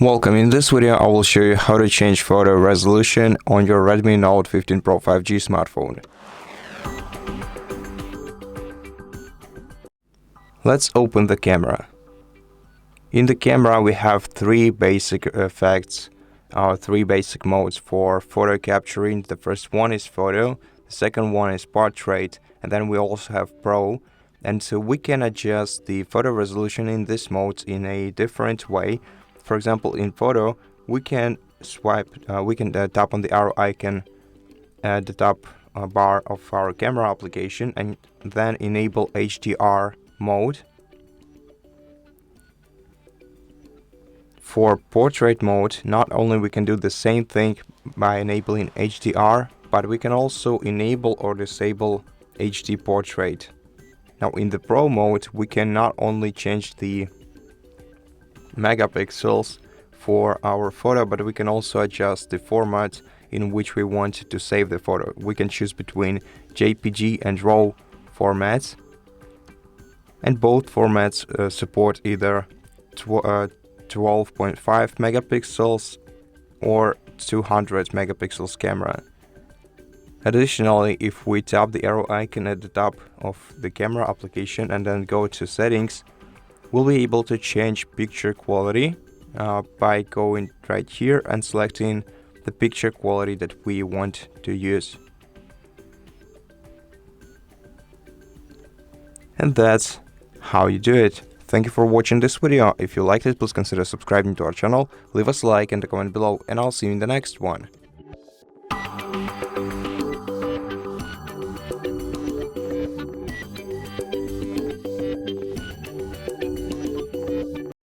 Welcome. In this video, I will show you how to change photo resolution on your Redmi Note 15 Pro 5G smartphone. Let's open the camera. In the camera, we have three basic effects, three basic modes for photo capturing. The first one is photo, the second one is portrait, and then we also have Pro. And so we can adjust the photo resolution in this mode in a different way. For example, in photo, we can tap on the arrow icon at the top bar of our camera application and then enable HDR mode. For portrait mode, not only we can do the same thing by enabling HDR, but we can also enable or disable HD portrait. Now in the Pro mode, we can not only change the megapixels for our photo, but we can also adjust the format in which we want to save the photo. We can choose between JPG and RAW formats, and both formats support either 12.5 megapixels or 200 megapixels camera. Additionally, if we tap the arrow icon at the top of the camera application and then go to settings, we'll be able to change picture quality by going right here and selecting the picture quality that we want to use. And that's how you do it. Thank you for watching this video. If you liked it, please consider subscribing to our channel, leave us a like and a comment below, and I'll see you in the next one.